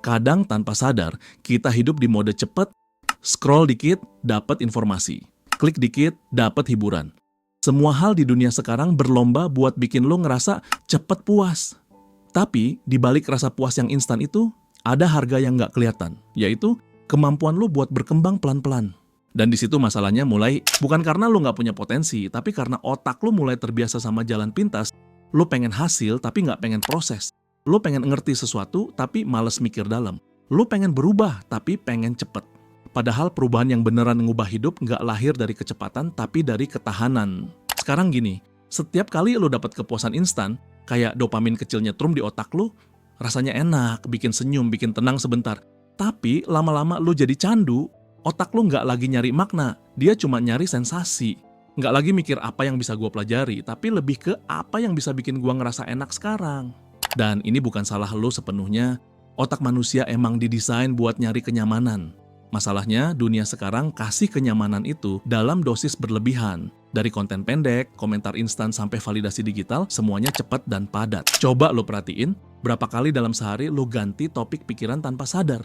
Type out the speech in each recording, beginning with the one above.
Kadang tanpa sadar, kita hidup di mode cepet, scroll dikit, dapat informasi. Klik dikit, dapat hiburan. Semua hal di dunia sekarang berlomba buat bikin lo ngerasa cepet puas. Tapi, di balik rasa puas yang instan itu, ada harga yang nggak kelihatan, yaitu kemampuan lo buat berkembang pelan-pelan. Dan di situ masalahnya mulai, bukan karena lo nggak punya potensi, tapi karena otak lo mulai terbiasa sama jalan pintas, lo pengen hasil tapi nggak pengen proses. Lo pengen ngerti sesuatu tapi males mikir dalam. Lo pengen berubah tapi pengen cepet. Padahal perubahan yang beneran ngubah hidup nggak lahir dari kecepatan tapi dari ketahanan. Sekarang gini, setiap kali lo dapat kepuasan instan, kayak dopamin kecil nyetrum di otak lo, rasanya enak, bikin senyum, bikin tenang sebentar. Tapi lama-lama lo jadi candu, otak lo nggak lagi nyari makna, dia cuma nyari sensasi. Nggak lagi mikir apa yang bisa gue pelajari, tapi lebih ke apa yang bisa bikin gue ngerasa enak sekarang. Dan ini bukan salah lo sepenuhnya, otak manusia emang didesain buat nyari kenyamanan. Masalahnya, dunia sekarang kasih kenyamanan itu dalam dosis berlebihan. Dari konten pendek, komentar instan sampai validasi digital, semuanya cepat dan padat. Coba lo perhatiin, berapa kali dalam sehari lo ganti topik pikiran tanpa sadar.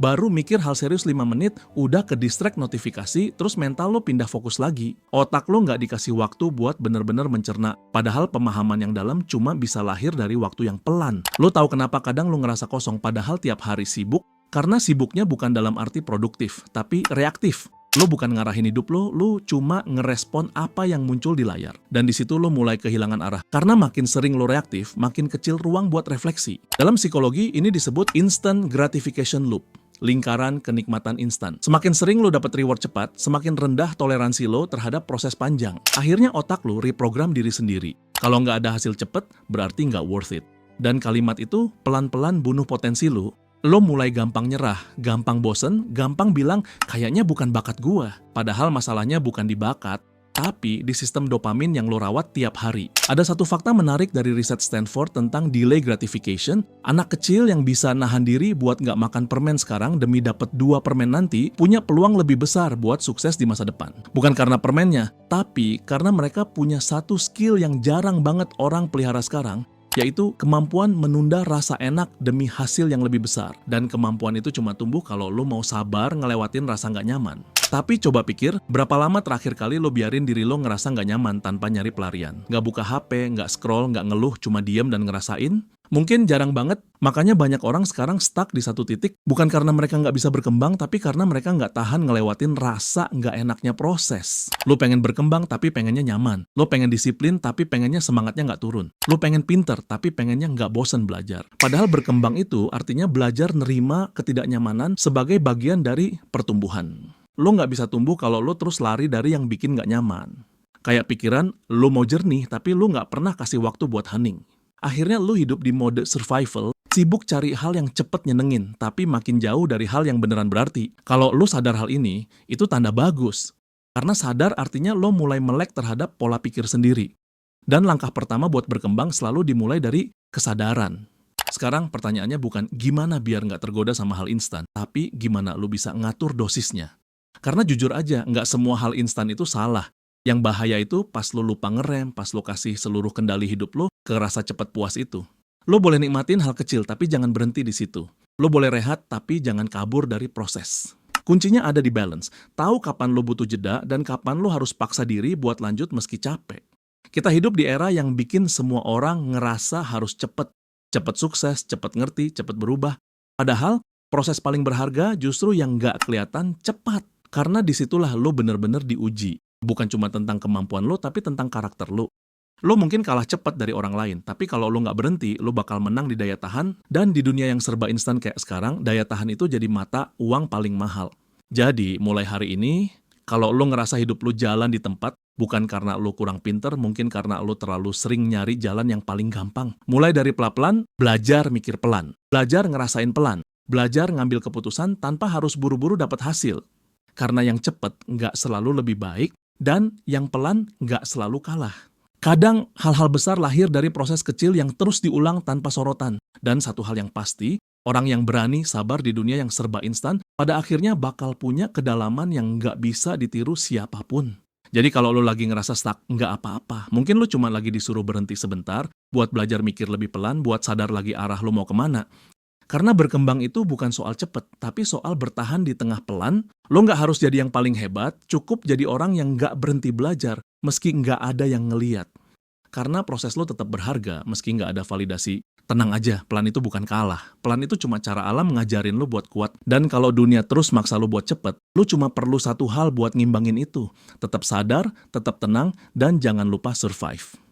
Baru mikir hal serius 5 menit, udah ke distract notifikasi, terus mental lo pindah fokus lagi. Otak lo nggak dikasih waktu buat bener-bener mencerna. Padahal pemahaman yang dalam cuma bisa lahir dari waktu yang pelan. Lo tahu kenapa kadang lo ngerasa kosong padahal tiap hari sibuk? Karena sibuknya bukan dalam arti produktif, tapi reaktif. Lo bukan ngarahin hidup lo cuma ngerespon apa yang muncul di layar. Dan di situ lo mulai kehilangan arah. Karena makin sering lo reaktif, makin kecil ruang buat refleksi. Dalam psikologi, ini disebut instant gratification loop. Lingkaran kenikmatan instan. Semakin sering lo dapat reward cepat, semakin rendah toleransi lo terhadap proses panjang. Akhirnya otak lo reprogram diri sendiri. Kalau nggak ada hasil cepat, berarti nggak worth it. Dan kalimat itu pelan-pelan bunuh potensi lo. Lo mulai gampang nyerah, gampang bosen, gampang bilang kayaknya bukan bakat gua. Padahal masalahnya bukan di bakat, tapi di sistem dopamin yang lo rawat tiap hari. Ada satu fakta menarik dari riset Stanford tentang delay gratification. Anak kecil yang bisa nahan diri buat nggak makan permen sekarang demi dapat 2 permen nanti, punya peluang lebih besar buat sukses di masa depan. Bukan karena permennya, tapi karena mereka punya satu skill yang jarang banget orang pelihara sekarang, yaitu kemampuan menunda rasa enak demi hasil yang lebih besar. Dan kemampuan itu cuma tumbuh kalau lo mau sabar ngelewatin rasa nggak nyaman. Tapi coba pikir, berapa lama terakhir kali lo biarin diri lo ngerasa nggak nyaman tanpa nyari pelarian? Nggak buka HP, nggak scroll, nggak ngeluh, cuma diem dan ngerasain? Mungkin jarang banget, makanya banyak orang sekarang stuck di satu titik, bukan karena mereka nggak bisa berkembang, tapi karena mereka nggak tahan ngelewatin rasa nggak enaknya proses. Lo pengen berkembang, tapi pengennya nyaman. Lo pengen disiplin, tapi pengennya semangatnya nggak turun. Lo pengen pinter, tapi pengennya nggak bosen belajar. Padahal berkembang itu artinya belajar nerima ketidaknyamanan sebagai bagian dari pertumbuhan. Lo nggak bisa tumbuh kalau lo terus lari dari yang bikin nggak nyaman. Kayak pikiran, lo mau jernih, tapi lo nggak pernah kasih waktu buat hening. Akhirnya lo hidup di mode survival, sibuk cari hal yang cepet nyenengin, tapi makin jauh dari hal yang beneran berarti. Kalau lo sadar hal ini, itu tanda bagus. Karena sadar artinya lo mulai melek terhadap pola pikir sendiri. Dan langkah pertama buat berkembang selalu dimulai dari kesadaran. Sekarang pertanyaannya bukan gimana biar nggak tergoda sama hal instan, tapi gimana lo bisa ngatur dosisnya. Karena jujur aja, nggak semua hal instan itu salah. Yang bahaya itu pas lo lupa ngerem, pas lo kasih seluruh kendali hidup lo ke rasa cepat puas itu. Lo boleh nikmatin hal kecil, tapi jangan berhenti di situ. Lo boleh rehat, tapi jangan kabur dari proses. Kuncinya ada di balance. Tahu kapan lo butuh jeda dan kapan lo harus paksa diri buat lanjut meski capek. Kita hidup di era yang bikin semua orang ngerasa harus cepet. Cepet sukses, cepet ngerti, cepet berubah. Padahal proses paling berharga justru yang nggak kelihatan cepat. Karena disitulah lo bener-bener diuji. Bukan cuma tentang kemampuan lo, tapi tentang karakter lo. Lo mungkin kalah cepat dari orang lain, tapi kalau lo nggak berhenti, lo bakal menang di daya tahan, dan di dunia yang serba instan kayak sekarang, daya tahan itu jadi mata uang paling mahal. Jadi, mulai hari ini, kalau lo ngerasa hidup lo jalan di tempat, bukan karena lo kurang pinter, mungkin karena lo terlalu sering nyari jalan yang paling gampang. Mulai dari pelan-pelan, belajar mikir pelan. Belajar ngerasain pelan. Belajar ngambil keputusan tanpa harus buru-buru dapat hasil. Karena yang cepat nggak selalu lebih baik, dan yang pelan nggak selalu kalah. Kadang hal-hal besar lahir dari proses kecil yang terus diulang tanpa sorotan. Dan satu hal yang pasti, orang yang berani sabar di dunia yang serba instan, pada akhirnya bakal punya kedalaman yang nggak bisa ditiru siapapun. Jadi kalau lo lagi ngerasa stuck, nggak apa-apa. Mungkin lo cuma lagi disuruh berhenti sebentar, buat belajar mikir lebih pelan, buat sadar lagi arah lo mau kemana. Karena berkembang itu bukan soal cepet, tapi soal bertahan di tengah pelan. Lo nggak harus jadi yang paling hebat, cukup jadi orang yang nggak berhenti belajar, meski nggak ada yang ngeliat. Karena proses lo tetap berharga, meski nggak ada validasi. Tenang aja, pelan itu bukan kalah. Pelan itu cuma cara alam ngajarin lo buat kuat. Dan kalau dunia terus maksa lo buat cepet, lo cuma perlu satu hal buat ngimbangin itu. Tetap sadar, tetap tenang, dan jangan lupa survive.